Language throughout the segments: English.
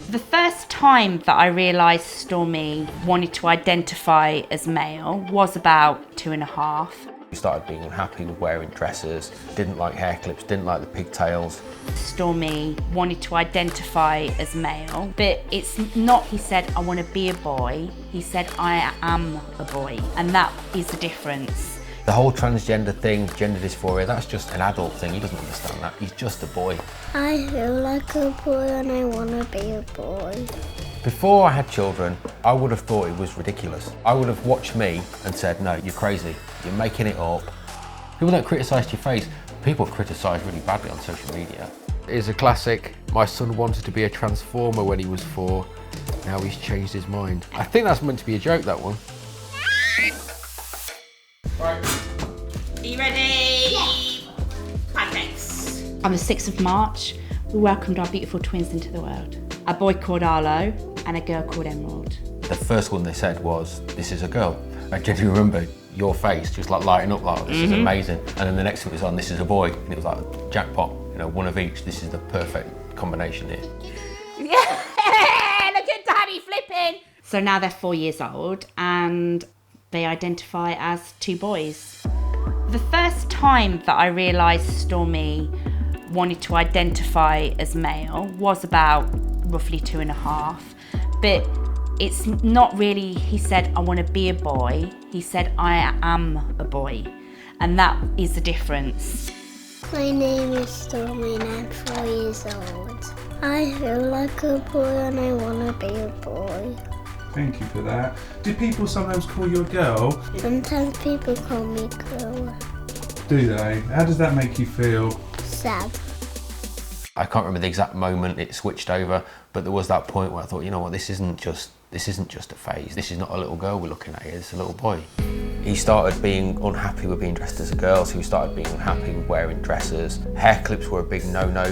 The first time that I realised Stormy wanted to identify as male was about 2.5. He started being unhappy with wearing dresses, didn't like hair clips, didn't like the pigtails. Stormy wanted to identify as male, but it's not he said, I want to be a boy. He said, I am a boy, and that is the difference. The whole transgender thing, gender dysphoria, that's just an adult thing. He doesn't understand that. He's just a boy. I feel like a boy and I want to be a boy. Before I had children, I would have thought it was ridiculous. I would have watched me and said, no, you're crazy. You're making it up. People don't criticise your face. People criticise really badly on social media. It's a classic. My son wanted to be a transformer when he was 4. Now he's changed his mind. I think that's meant to be a joke, that one. Right. Are you ready? Yeah. Perfect. On the 6th of March, we welcomed our beautiful twins into the world. A boy called Arlo and a girl called Emerald. The first one they said was, this is a girl. I genuinely remember your face just like lighting up like, this is amazing. And then the next one was on, this is a boy. And it was like, jackpot, you know, one of each. This is the perfect combination here. Yeah, look at Daddy flipping. So now they're 4 years old and they identify as 2 boys. The first time that I realised Stormy wanted to identify as male was about roughly 2.5, but it's not really he said, I want to be a boy. He said, I am a boy, and that is the difference. My name is Stormy and I'm 4 years old. I feel like a boy and I want to be a boy. Thank you for that. Do people sometimes call you a girl? Sometimes people call me girl. Do they? How does that make you feel? Sad. I can't remember the exact moment it switched over, but there was that point where I thought, you know what, this isn't just a phase. This is not a little girl we're looking at here, it's a little boy. He started being unhappy with being dressed as a girl, so he started being unhappy with wearing dresses. Hair clips were a big no-no.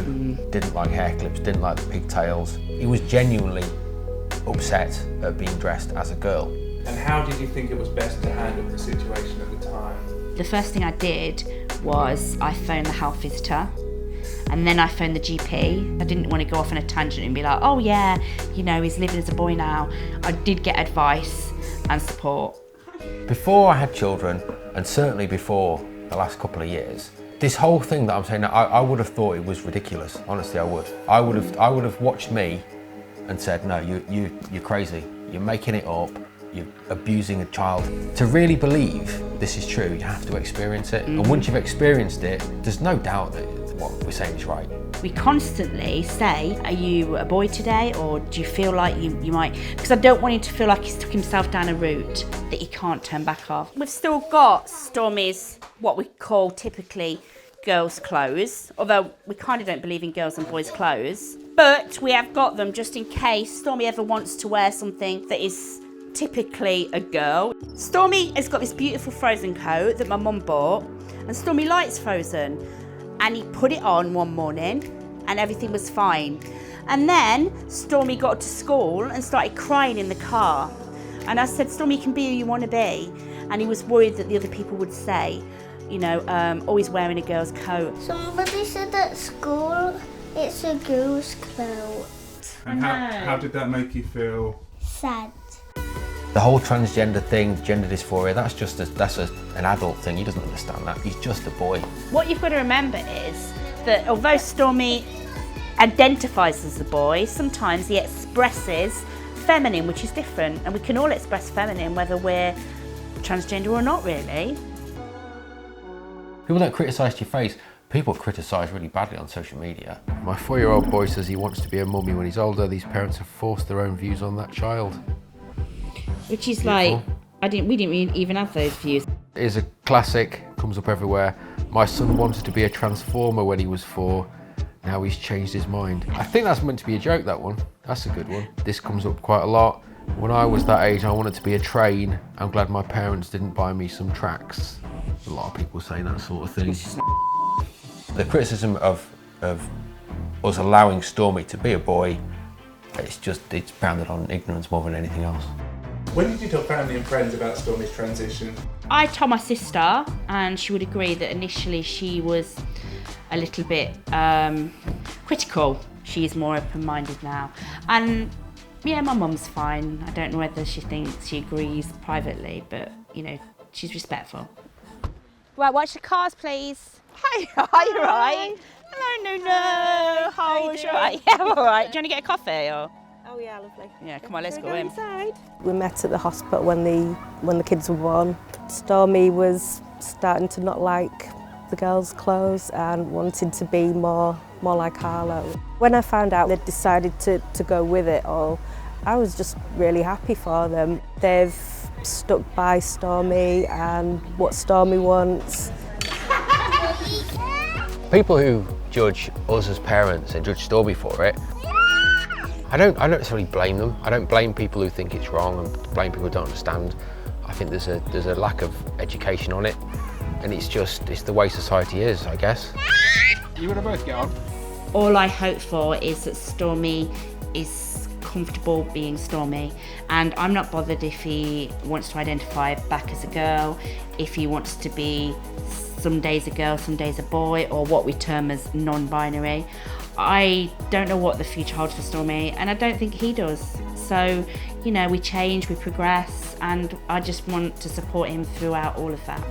Didn't like hair clips, didn't like the pigtails. He was genuinely upset at being dressed as a girl. And how did you think it was best to handle the situation at the time? The first thing I did was I phoned the health visitor, and then I phoned the GP. I didn't want to go off on a tangent and be like, oh yeah, you know, he's living as a boy now. I did get advice and support. Before I had children, and certainly before the last couple of years, this whole thing that I'm saying now, I would have thought it was ridiculous. Honestly, I would. I would have watched me and said, no, you're crazy. You're making it up. You're abusing a child. To really believe this is true, you have to experience it. And once you've experienced it, there's no doubt that what we're saying is right. We constantly say, are you a boy today, or do you feel like you might? Because I don't want him to feel like he's took himself down a route that he can't turn back off. We've still got Stormy's, what we call typically girls' clothes, although we kind of don't believe in girls and boys' clothes. But we have got them just in case Stormy ever wants to wear something that is typically a girl. Stormy has got this beautiful Frozen coat that my mum bought, and Stormy likes Frozen. And he put it on one morning and everything was fine. And then Stormy got to school and started crying in the car. And I said, Stormy, you can be who you want to be. And he was worried that the other people would say, you know, always wearing a girl's coat. Somebody said at school it's a girl's coat. And how did that make you feel? Sad. The whole transgender thing, gender dysphoria, that's an adult thing. He doesn't understand that. He's just a boy. What you've got to remember is that although Stormy identifies as a boy, sometimes he expresses feminine, which is different. And we can all express feminine whether we're transgender or not, really. People don't criticise your face. People criticise really badly on social media. My 4-year-old boy says he wants to be a mummy when he's older. These parents have forced their own views on that child. Which is Beautiful. like, we didn't even have those views. It is a classic, comes up everywhere. My son wanted to be a transformer when he was 4. Now he's changed his mind. I think that's meant to be a joke, that one. That's a good one. This comes up quite a lot. When I was that age, I wanted to be a train. I'm glad my parents didn't buy me some tracks. A lot of people say that sort of thing. The criticism of us allowing Stormy to be a boy, it's founded on ignorance more than anything else. When did you tell family and friends about Stormy's transition? I told my sister, and she would agree that initially she was a little bit critical she is more open-minded now. And yeah, my mum's fine. I don't know whether she thinks she agrees privately, but you know, she's respectful. Right, watch the cars, please. Hi, are you right? Hello, no. How are you? Right? Yeah, I'm all right. Do you want to get a coffee or? Oh yeah, lovely. Yeah, come on, let's go in. Inside. We met at the hospital when the kids were born. Stormy was starting to not like the girls' clothes and wanted to be more like Harlow. When I found out they'd decided to go with it all, I was just really happy for them. They've stuck by Stormy and what Stormy wants. People who judge us as parents and judge Stormy for it, I don't necessarily blame them. I don't blame people who think it's wrong and blame people who don't understand. I think there's a lack of education on it, and it's the way society is, I guess. You want to both get on? All I hope for is that Stormy is comfortable being Stormy, and I'm not bothered if he wants to identify back as a girl, if he wants to be some days a girl, some days a boy, or what we term as non-binary. I don't know what the future holds for Stormy, and I don't think he does. So, you know, we change, we progress, and I just want to support him throughout all of that.